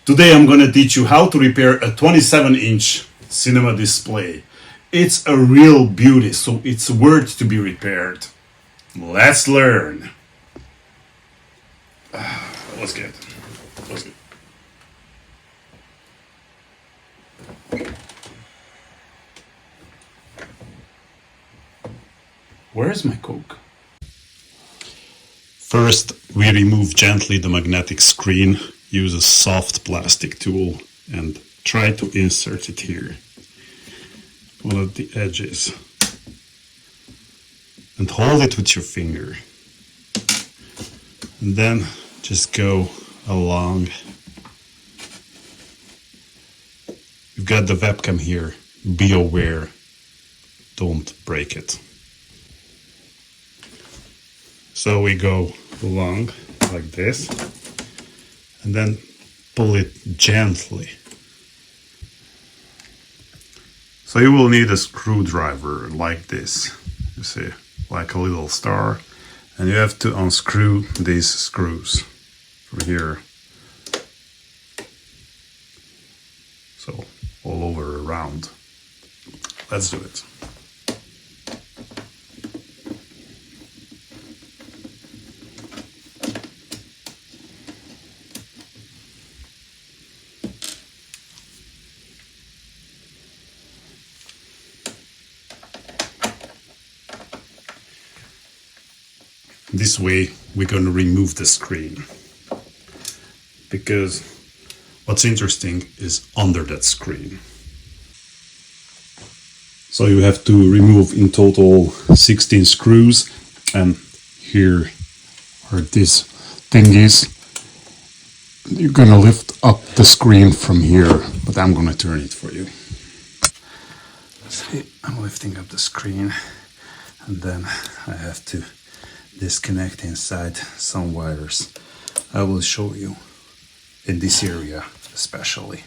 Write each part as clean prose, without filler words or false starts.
Today I'm gonna teach you how to repair a 27-inch cinema display. It's a real beauty, so it's worth to be repaired. Let's learn. Let's get. Where's my Coke? First, we remove gently the magnetic screen. Use a soft plastic tool and try to insert it here, one of the edges, and hold it with your finger. And then just go along. You've got the webcam here. Be aware. Don't break it. So we go along like this and then pull it gently. So you will need a screwdriver like this, you see, like a little star, and you have to unscrew these screws from here. So all over around. Let's do it. This way we're going to remove the screen, because what's interesting is under that screen. So you have to remove in total 16 screws, and here are these thingies. You're going to lift up the screen from here, but I'm going to turn it for you. See, I'm lifting up the screen, and then I have to disconnect inside some wires. I will show you in this area especially,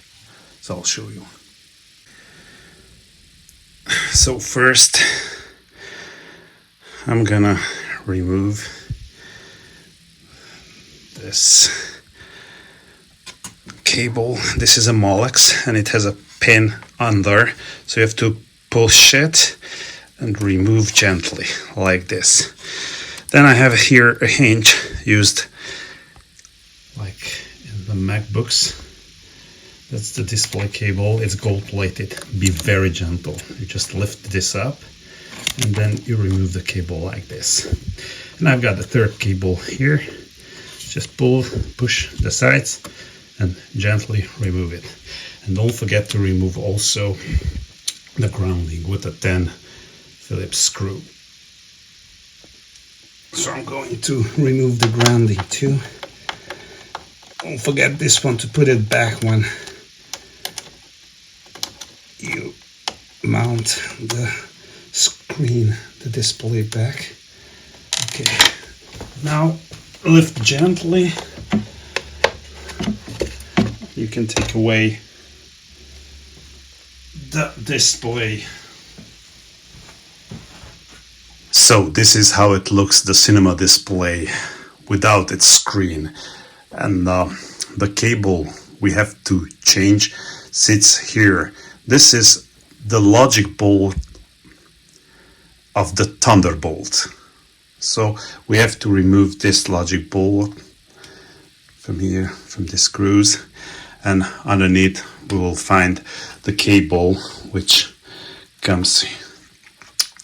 so I'll show you. So first I'm gonna remove this cable. This is a Molex and it has a pin under, so you have to push it and remove gently like this. Then I have here a hinge used like in the MacBooks. That's the display cable. It's gold plated. Be very gentle. You just lift this up and then you remove the cable like this. And I've got the third cable here. Just push the sides and gently remove it. And don't forget to remove also the grounding with a 10 Phillips screw. So I'm going to remove the grounding too. Don't forget this one, to put it back when you mount the screen, the display back. Okay, now lift gently. You can take away the display. So this is how it looks, the cinema display without its screen. And the cable we have to change sits here. This is the logic bolt of the Thunderbolt. So we have to remove this logic bolt from here, from the screws, and underneath we will find the cable which comes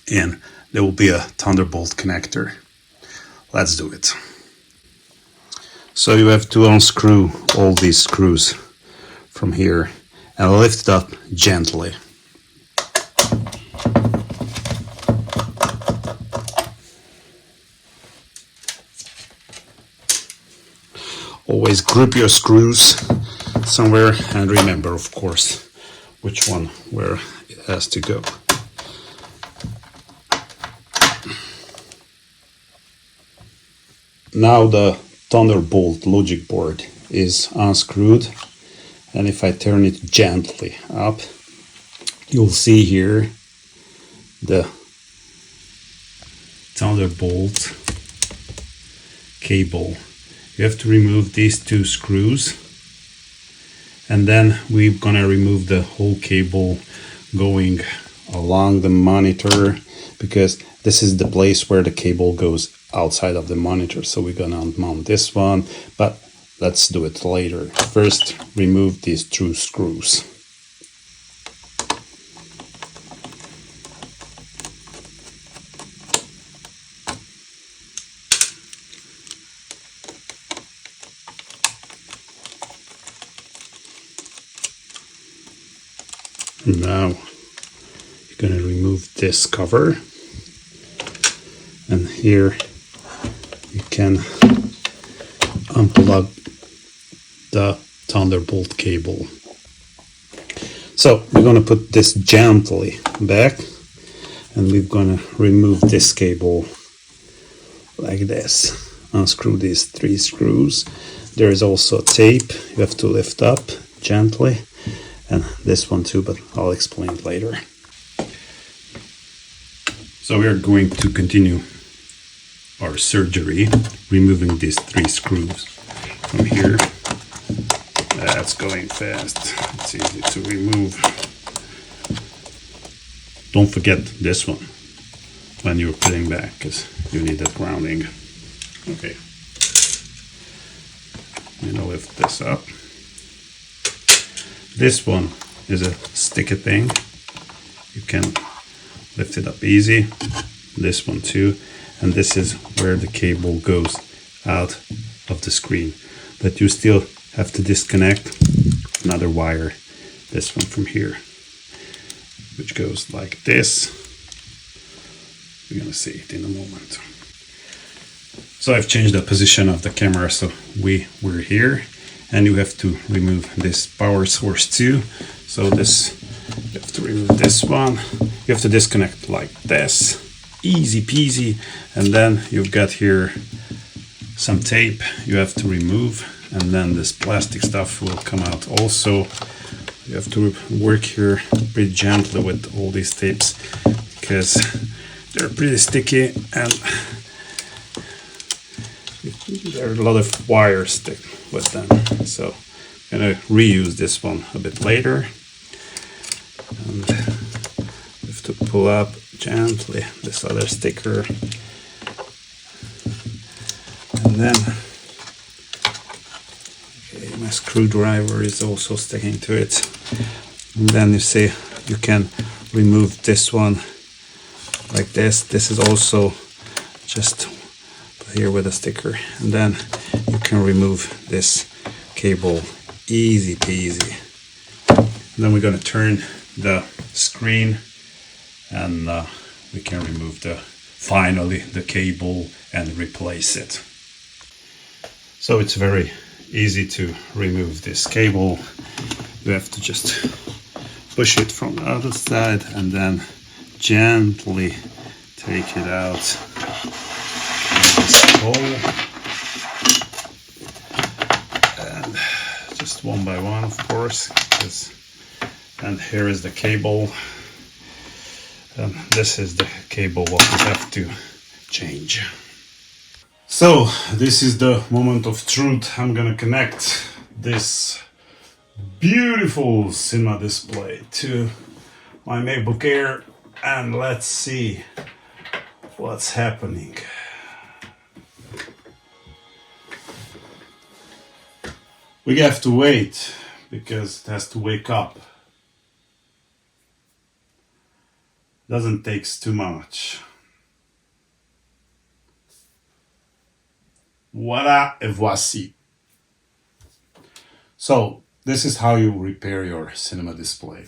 in. There will be a Thunderbolt connector. Let's do it. So you have to unscrew all these screws from here and lift it up gently. Always grip your screws somewhere and remember, of course, which one where it has to go. Now the Thunderbolt logic board is unscrewed, and if I turn it gently up, you'll see here the Thunderbolt cable. You have to remove these two screws And then we're gonna remove the whole cable going along the monitor, because this is the place where the cable goes outside of the monitor. So we're gonna mount this one, but let's do it later. First, remove these two screws. Now you're going to remove this cover, and here you can unplug the Thunderbolt cable. So we're going to put this gently back, and we're going to remove this cable like this. Unscrew these 3 screws. There is also a tape you have to lift up gently, and this one too, but I'll explain it later. So we are going to continue our surgery, removing these 3 screws from here. That's going fast. It's easy to remove. Don't forget this one when you're putting back, because you need that grounding. Okay. I'm gonna lift this up. This one is a sticky thing. You can lift it up easy. This one too. And this is where the cable goes out of the screen. But you still have to disconnect another wire, this one from here, which goes like this. We're gonna see it in a moment. So I've changed the position of the camera, so we're here. And you have to remove this power source too. So this, you have to remove this one. You have to disconnect like this, easy peasy. And then you've got here some tape you have to remove, and then this plastic stuff will come out also. You have to work here pretty gently with all these tapes, because they're pretty sticky and there are a lot of wires stick with them. So I'm gonna reuse this one a bit later, and we have to pull up gently this other sticker, and then okay, my screwdriver is also sticking to it. And then you see you can remove this one like this. This is also just here with a sticker, and then you can remove this cable easy peasy. And then we're going to turn the screen, and we can remove finally the cable and replace it. So it's very easy to remove this cable. You have to just push it from the other side and then gently take it out. And just one by one, of course, and here is the cable, and this is the cable what we have to change. So this is the moment of truth. I'm gonna connect this beautiful cinema display to my MacBook Air, and let's see what's happening. We have to wait because it has to wake up. Doesn't take too much. Voilà et voici. So this is how you repair your cinema display.